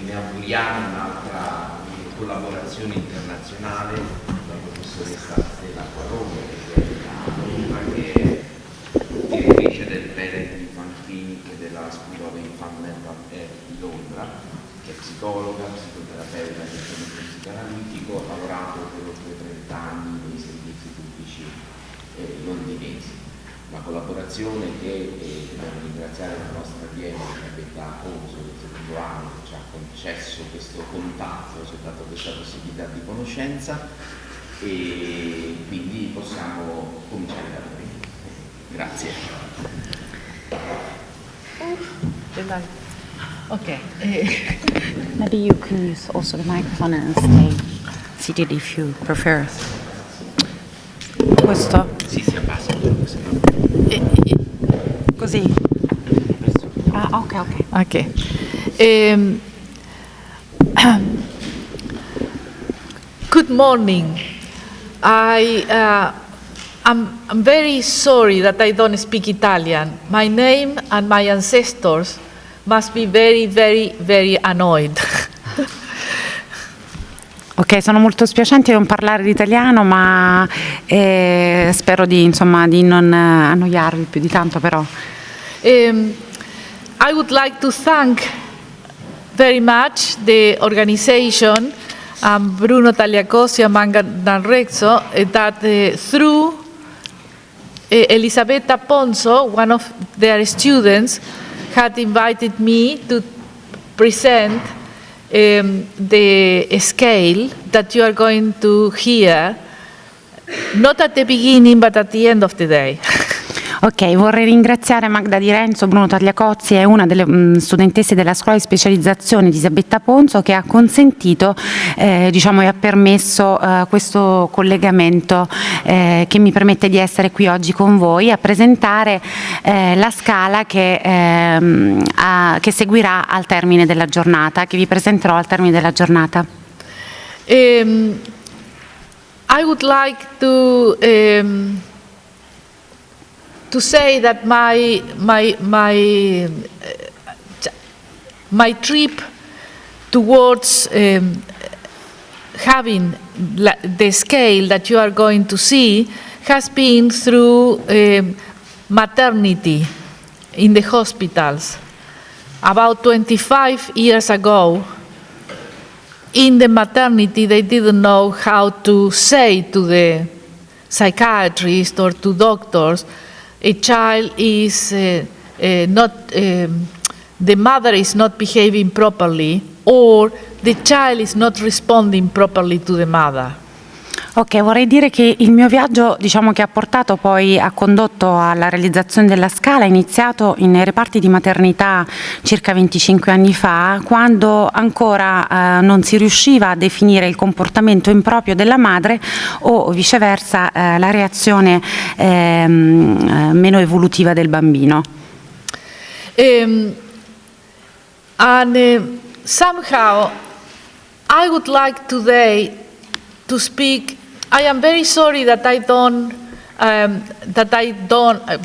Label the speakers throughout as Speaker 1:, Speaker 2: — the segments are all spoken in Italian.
Speaker 1: ne auguriamo un'altra collaborazione internazionale con la professoressa Stella Acquarone, che è direttrice del Parent Infant Clinic della School of Infant Mental Health di Londra, che è psicologa, psicoterapeuta e psicoanalitico, ha lavorato per oltre 30 anni nei servizi pubblici londinesi. Una collaborazione che dobbiamo ringraziare la nostra azienda, Dott.ssa, del secondo anno, che ci ha concesso questo contatto, ci ha dato questa possibilità di conoscenza, e quindi possiamo cominciare da noi. Grazie.
Speaker 2: Okay.
Speaker 3: Maybe you can use also the microphone and stay seated if you prefer.
Speaker 2: Questo?
Speaker 1: Sì, si abbassa.
Speaker 3: Così. Ah, ok.
Speaker 2: Okay. Good morning. I'm very sorry that I don't speak Italian. My name and my ancestors must be very, very, very annoyed.
Speaker 3: Ok, sono molto spiacente di non parlare l'italiano, ma spero di non annoiarvi più di tanto, però.
Speaker 2: I would like to thank very much the organization, Bruno Tagliacossi and Magda Rezzo, that through Elisabetta Ponzo, one of their students, had invited me to present the scale that you are going to hear, not at the beginning but at the end of the day.
Speaker 3: Ok, vorrei ringraziare Magda Di Renzo, Bruno Tagliacozzi e una delle studentesse della scuola di specializzazione di Elisabetta Ponzo, che ha consentito e ha permesso questo collegamento che mi permette di essere qui oggi con voi a presentare la scala che seguirà al termine della giornata, che vi presenterò al termine della giornata.
Speaker 2: I would like to say that my trip towards having the scale that you are going to see has been through maternity in the hospitals. About 25 years ago, in the maternity, they didn't know how to say to the psychiatrist or to doctors, a child is the mother is not behaving properly, or the child is not responding properly to the mother.
Speaker 3: Ok, vorrei dire che il mio viaggio, che ha condotto alla realizzazione della scala, è iniziato nei reparti di maternità circa 25 anni fa, quando ancora non si riusciva a definire il comportamento improprio della madre o viceversa la reazione meno evolutiva del bambino.
Speaker 2: Somehow I would like today to speak. I am very sorry that I don't,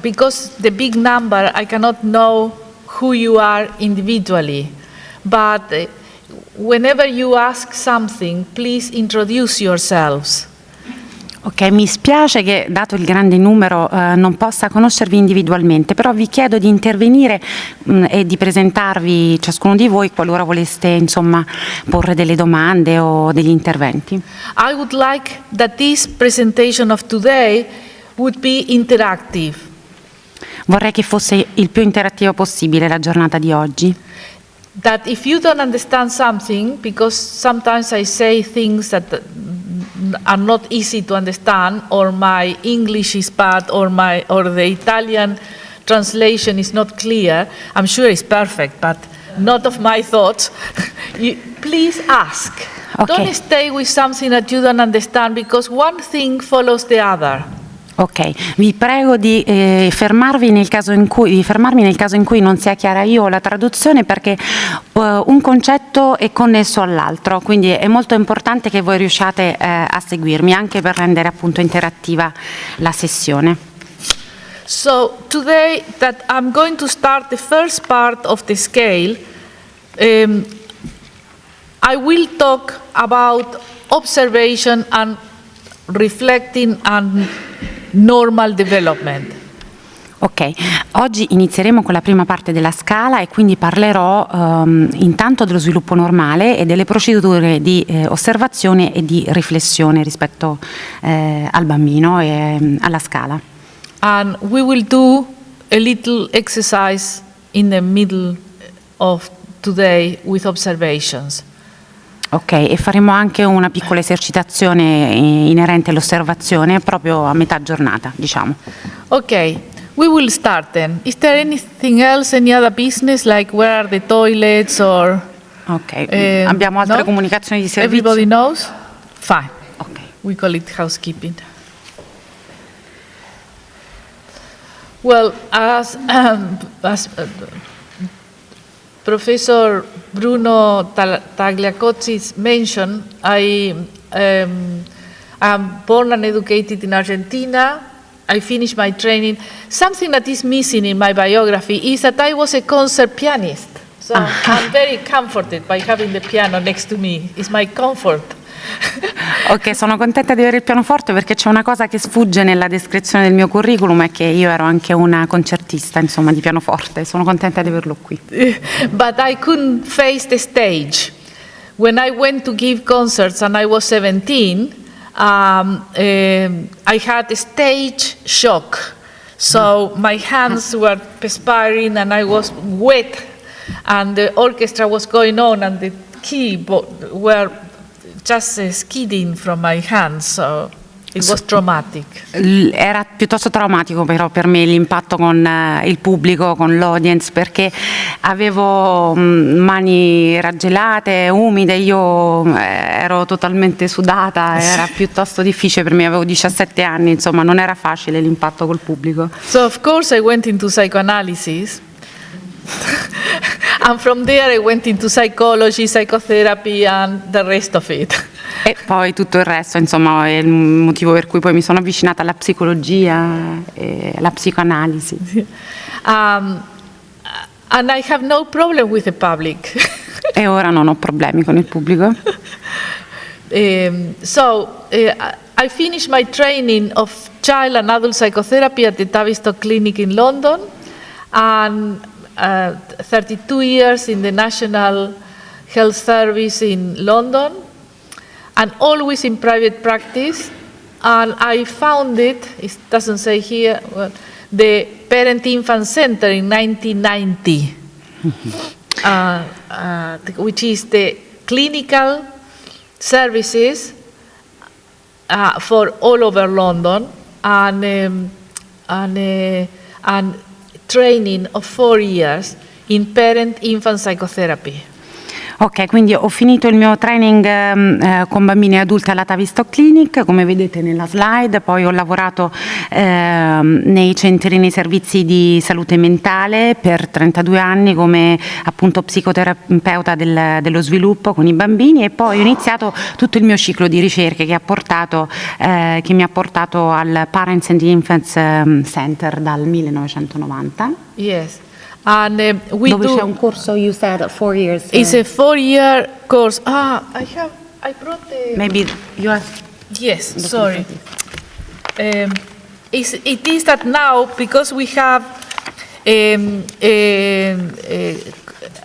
Speaker 2: because the big number, I cannot know who you are individually. But whenever you ask something, please introduce yourselves.
Speaker 3: Ok, mi spiace che, dato il grande numero, non possa conoscervi individualmente, però vi chiedo di intervenire e di presentarvi ciascuno di voi qualora voleste, porre delle domande o degli interventi.
Speaker 2: I would like that this presentation of today would be interactive.
Speaker 3: Vorrei che fosse il più interattivo possibile la giornata di oggi.
Speaker 2: That if you don't understand something, because sometimes I say things that are not easy to understand, or my English is bad, or the Italian translation is not clear. I'm sure it's perfect, but not of my thoughts. Please ask.
Speaker 3: Okay.
Speaker 2: Don't stay with something that you don't understand, because one thing follows the other.
Speaker 3: Ok, vi prego di fermarmi nel caso in cui non sia chiara io o la traduzione, perché un concetto è connesso all'altro, quindi è molto importante che voi riusciate a seguirmi, anche per rendere appunto interattiva la sessione.
Speaker 2: So today that I'm going to start the first part of the scale, I will talk about observation and reflecting and normal development.
Speaker 3: Ok, oggi inizieremo con la prima parte della scala e quindi parlerò intanto dello sviluppo normale e delle procedure di osservazione e di riflessione rispetto al bambino e alla scala.
Speaker 2: And we will do a little exercise in the middle of today with observations.
Speaker 3: Ok, e faremo anche una piccola esercitazione inerente all'osservazione proprio a metà giornata, diciamo.
Speaker 2: Okay, we will start then. Is there anything else, any other business, like where are the toilets or...
Speaker 3: Ok, abbiamo altre
Speaker 2: no?
Speaker 3: comunicazioni di servizio?
Speaker 2: Everybody knows? Fine.
Speaker 3: Ok.
Speaker 2: We call it housekeeping. Well, as Professor Bruno Tagliacozzi mentioned, I am born and educated in Argentina. I finished my training. Something that is missing in my biography is that I was a concert pianist. So I'm very comforted by having the piano next to me. It's my comfort.
Speaker 3: Ok, sono contenta di avere il pianoforte perché c'è una cosa che sfugge nella descrizione del mio curriculum, è che io ero anche una concertista, insomma, di pianoforte. Sono contenta di averlo qui.
Speaker 2: But I couldn't face the stage. When I went to give concerts and I was 17, I had a stage shock. So my hands were perspiring and I was wet and the orchestra was going on and the keyboard were just skidding from my hands, so it was traumatic.
Speaker 3: Era piuttosto traumatico però per me l'impatto con il pubblico, con l'audience, perché avevo mani raggelate, umide, io ero totalmente sudata, era piuttosto difficile per me, avevo 17 anni, insomma non era facile l'impatto col pubblico.
Speaker 2: So of course I went into psychoanalysis. And from there I went into psychology, psychotherapy and the rest of it.
Speaker 3: E poi tutto il resto, insomma, è il motivo per cui poi mi sono avvicinata alla psicologia e alla psicoanalisi.
Speaker 2: And I have no problem with the public.
Speaker 3: E ora non ho problemi con il pubblico.
Speaker 2: I finished my training of child and adult psychotherapy at the Tavistock Clinic in London, and 32 years in the National Health Service in London, and always in private practice. And I founded, it doesn't say here, the Parent Infant Center in 1990, which is the clinical services for all over London, and training of 4 years in parent-infant psychotherapy.
Speaker 3: Ok, quindi ho finito il mio training con bambini e adulti alla Tavistock Clinic, come vedete nella slide, poi ho lavorato nei centri, nei servizi di salute mentale per 32 anni come appunto psicoterapeuta dello sviluppo con i bambini, e poi ho iniziato tutto il mio ciclo di ricerche che mi ha portato al Parents and Infants Center dal 1990.
Speaker 2: Yes. And
Speaker 3: dove c'è un corso, you said 4 years.
Speaker 2: It's a 4-year course. I brought the...
Speaker 3: Maybe you are...
Speaker 2: Yes, sorry. It is that now, because we have,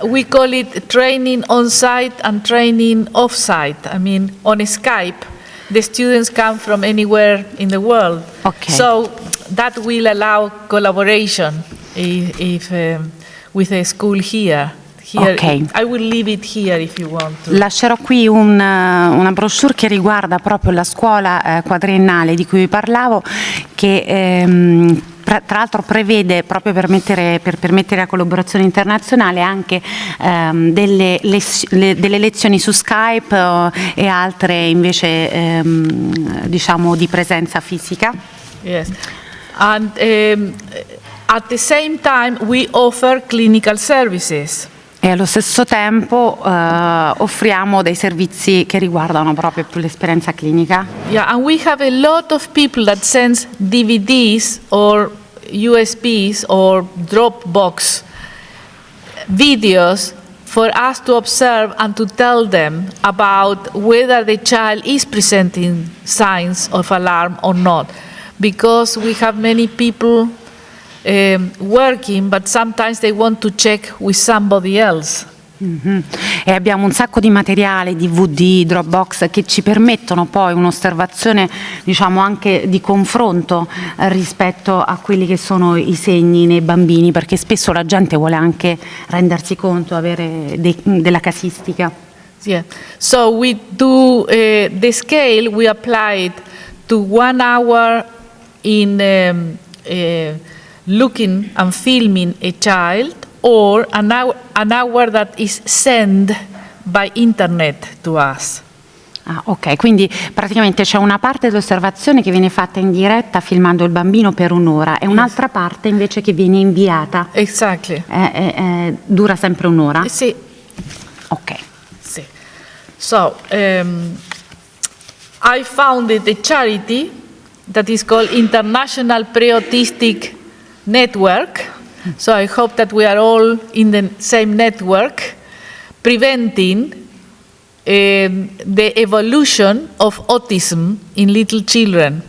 Speaker 2: we call it training on-site and training off-site. I mean, on Skype, the students come from anywhere in the world.
Speaker 3: Okay.
Speaker 2: So that will allow collaboration if with a school here.
Speaker 3: Okay.
Speaker 2: I will leave it here if you want to.
Speaker 3: Lascerò qui una brochure che riguarda proprio la scuola quadriennale di cui vi parlavo, che tra l'altro prevede, proprio per permettere la collaborazione internazionale, anche delle lezioni su Skype e altre invece diciamo di presenza fisica.
Speaker 2: Yes. And at the same time we offer clinical services.
Speaker 3: E allo stesso tempo offriamo dei servizi che riguardano proprio più l'esperienza clinica.
Speaker 2: Yeah, and we have a lot of people that sends DVDs or USBs or Dropbox videos for us to observe and to tell them about whether the child is presenting signs of alarm or not. Because we have many people working, but sometimes they want to check with somebody else.
Speaker 3: Mhm. E abbiamo un sacco di materiale, DVD, Dropbox, che ci permettono poi un'osservazione, diciamo, anche di confronto rispetto a quelli che sono i segni nei bambini, perché spesso la gente vuole anche rendersi conto, avere della casistica.
Speaker 2: Yeah. So we do the scale, we apply it to 1 hour in looking and filming a child, or an hour that is sent by internet to us.
Speaker 3: Ah, ok, quindi praticamente c'è una parte dell'osservazione che viene fatta in diretta filmando il bambino per un'ora e un'altra parte invece che viene inviata.
Speaker 2: Exactly.
Speaker 3: Dura sempre un'ora?
Speaker 2: Sì.
Speaker 3: Ok.
Speaker 2: Sì. So, I founded a charity that is called International Pre-Autistic Network. So I hope that we are all in the same network, preventing the evolution of autism in little children.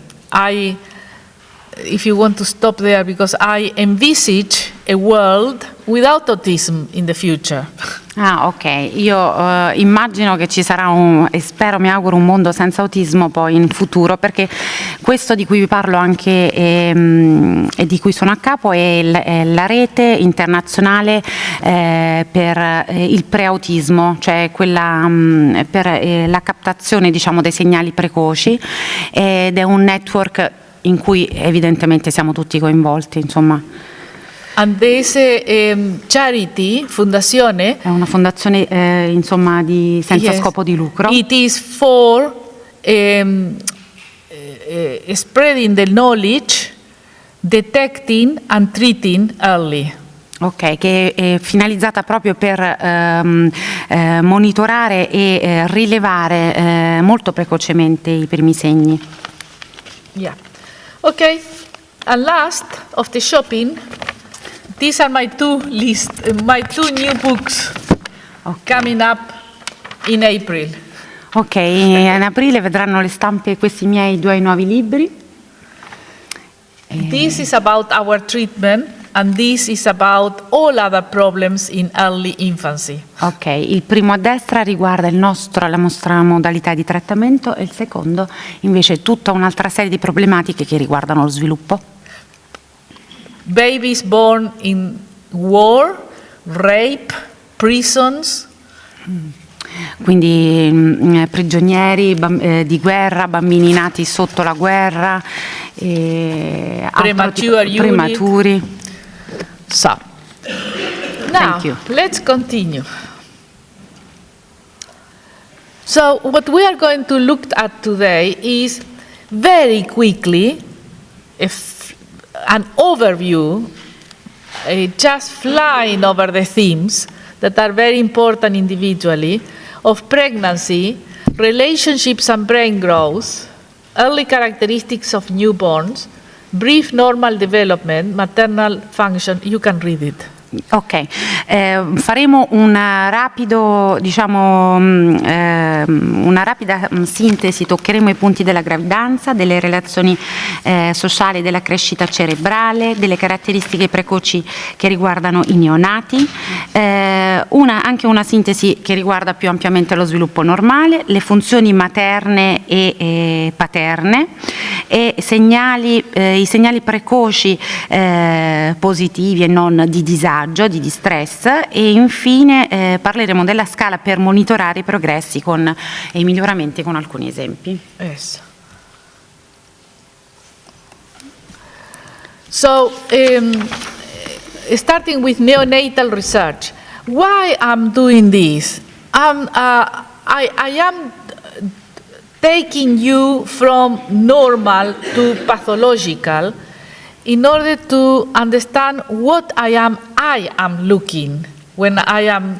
Speaker 2: If you want to stop there, because I envisage a world without autism in the future.
Speaker 3: Ah, ok. Io immagino che ci sarà e spero, mi auguro, un mondo senza autismo poi in futuro, perché questo di cui vi parlo anche e di cui sono a capo è la rete internazionale per il preautismo, cioè quella per la captazione, diciamo, dei segnali precoci, ed è un network in cui evidentemente siamo tutti coinvolti, insomma.
Speaker 2: And this charity, fondazione,
Speaker 3: è una fondazione insomma senza scopo di lucro.
Speaker 2: It is for spreading the knowledge, detecting and treating early.
Speaker 3: Ok, che è finalizzata proprio per monitorare e rilevare molto precocemente i primi segni.
Speaker 2: Yeah. Okay. And last of the shopping, these are my two new books coming up in April.
Speaker 3: Ok, in aprile vedranno le stampe questi miei 2 nuovi libri.
Speaker 2: This is about our treatment, and this is about all other problems in early infancy.
Speaker 3: Ok, il primo a destra riguarda la nostra modalità di trattamento e il secondo invece tutta un'altra serie di problematiche che riguardano lo sviluppo.
Speaker 2: Babies born in war, rape, prisons.
Speaker 3: Quindi prigionieri di guerra, bambini nati sotto la guerra, prematuri.
Speaker 2: So, now let's continue. So what we are going to look at today is very quickly an overview, just flying over the themes that are very important individually, of pregnancy, relationships and brain growth, early characteristics of newborns, brief normal development, maternal function. You can read it.
Speaker 3: Ok, faremo una rapida sintesi, toccheremo i punti della gravidanza, delle relazioni sociali, della crescita cerebrale, delle caratteristiche precoci che riguardano i neonati, anche una sintesi che riguarda più ampiamente lo sviluppo normale, le funzioni materne e paterne e i segnali precoci positivi e non di disagio, di distress, e infine parleremo della scala per monitorare i progressi e i miglioramenti con alcuni esempi.
Speaker 2: Yes. So, starting with neonatal research, why I'm doing this? I am taking you from normal to pathological in order to understand what I am looking when I am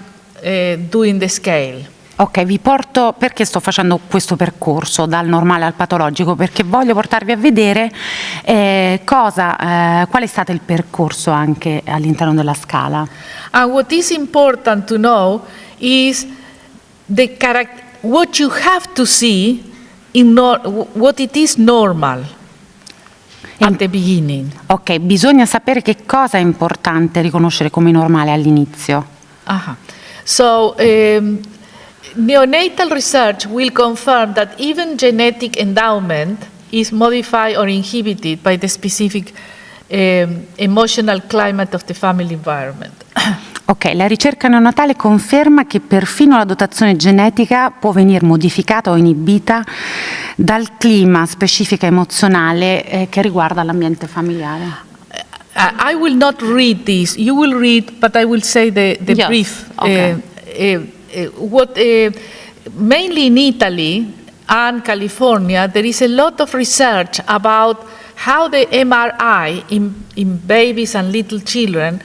Speaker 2: doing the scale.
Speaker 3: Ok, vi porto, perché sto facendo questo percorso dal normale al patologico? Perché voglio portarvi a vedere qual è stato il percorso anche all'interno della scala.
Speaker 2: And what is important to know is what you have to see what it is normal at the beginning.
Speaker 3: Ok, bisogna sapere che cosa è importante riconoscere come normale all'inizio.
Speaker 2: Uh-huh. So, neonatal research will confirm that even genetic endowment is modified or inhibited by the specific emotional climate of the family environment.
Speaker 3: Ok, la ricerca neonatale conferma che perfino la dotazione genetica può venire modificata o inibita dal clima specifico emozionale che riguarda l'ambiente familiare.
Speaker 2: I will not read this. You will read, but I will say the
Speaker 3: Yes,
Speaker 2: brief.
Speaker 3: okay.
Speaker 2: Mainly in Italy and California, there is a lot of research about how the MRI in babies and little children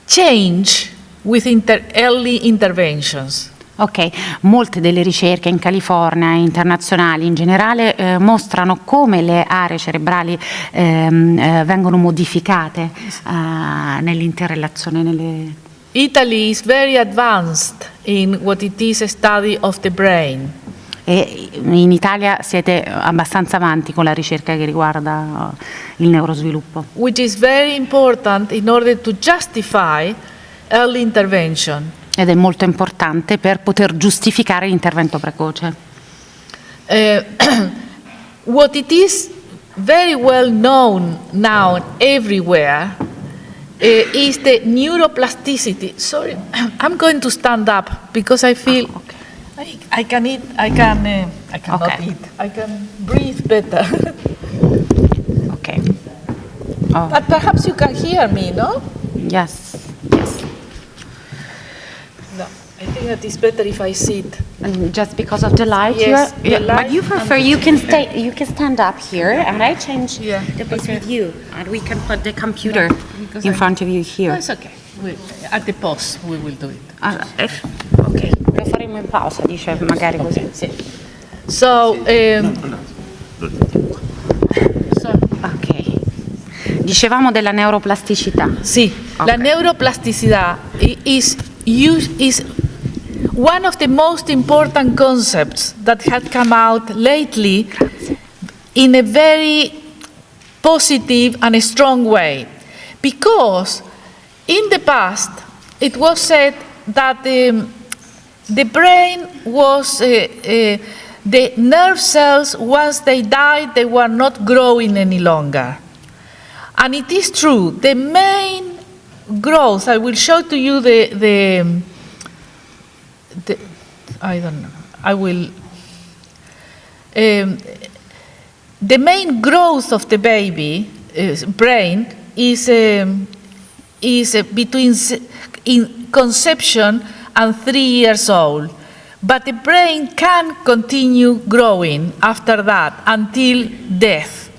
Speaker 2: change with early interventions.
Speaker 3: Ok, molte delle ricerche in California e internazionali in generale mostrano come le aree cerebrali vengono modificate nell'interrelazione.
Speaker 2: Italy is very advanced in what it is a study of the brain.
Speaker 3: E in Italia siete abbastanza avanti con la ricerca che riguarda il neurosviluppo.
Speaker 2: Which is very important in order to justify early intervention.
Speaker 3: Ed è molto importante per poter giustificare l'intervento precoce.
Speaker 2: What it is very well known now everywhere is the neuroplasticity. Sorry, I'm going to stand up because I feel I can eat. I cannot
Speaker 3: Okay.
Speaker 2: eat. I can breathe better.
Speaker 3: Ok. Oh.
Speaker 2: But perhaps you can hear me, no?
Speaker 3: Yes.
Speaker 2: No, I think that it's better if I sit.
Speaker 3: And just because of the light,
Speaker 2: Yes, the light
Speaker 3: but you prefer you can stand up here, and I change
Speaker 2: Yeah,
Speaker 3: the place
Speaker 2: okay.
Speaker 3: with you, and we can put the computer
Speaker 2: because
Speaker 3: in
Speaker 2: I-
Speaker 3: front of you
Speaker 2: No,
Speaker 3: here.
Speaker 2: it's okay. At the pause, we will do it.
Speaker 3: Ok, lo faremo in pausa, dice magari così.
Speaker 2: Sì. So,
Speaker 3: Ok. Dicevamo della neuroplasticità.
Speaker 2: sì,
Speaker 3: Ok.
Speaker 2: la neuroplasticità is one of the most important concepts that had come out lately in a very positive and a strong way. Because in the past, it was said that the brain was, the nerve cells, once they died, they were not growing any longer. And it is true, the main growth, I will show to you I don't know, I will, the main growth of the baby brain is between in conception and 3 years old. But the brain can continue growing after that until death.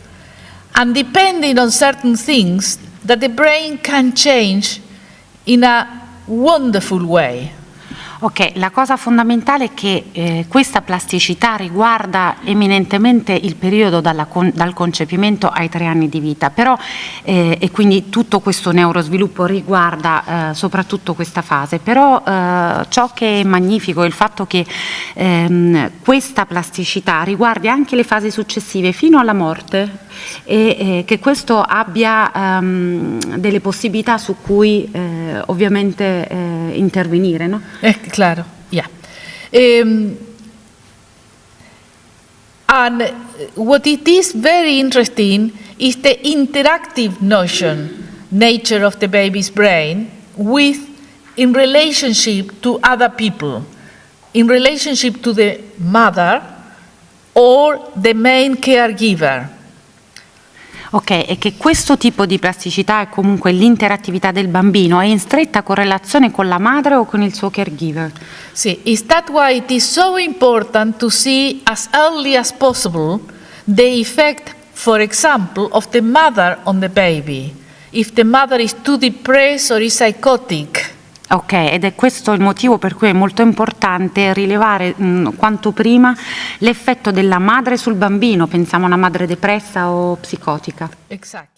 Speaker 2: And depending on certain things, that the brain can change in a wonderful way.
Speaker 3: Ok, la cosa fondamentale è che questa plasticità riguarda eminentemente il periodo dal concepimento ai 3 anni di vita, però e quindi tutto questo neurosviluppo riguarda soprattutto questa fase, però ciò che è magnifico è il fatto che questa plasticità riguardi anche le fasi successive fino alla morte e che questo abbia delle possibilità su cui ovviamente intervenire, no?
Speaker 2: Claro, yeah. And what it is very interesting is the interactive nature of the baby's brain in relationship to other people, in relationship to the mother or the main caregiver.
Speaker 3: Ok, e che questo tipo di plasticità e comunque l'interattività del bambino è in stretta correlazione con la madre o con il suo caregiver.
Speaker 2: See, is that why it is so important to see as early as possible the effect, for example, of the mother on the baby. If the mother is too depressed or is psychotic,
Speaker 3: Ok, ed è questo il motivo per cui è molto importante rilevare quanto prima l'effetto della madre sul bambino, pensiamo a una madre depressa o psicotica.
Speaker 2: Exactly.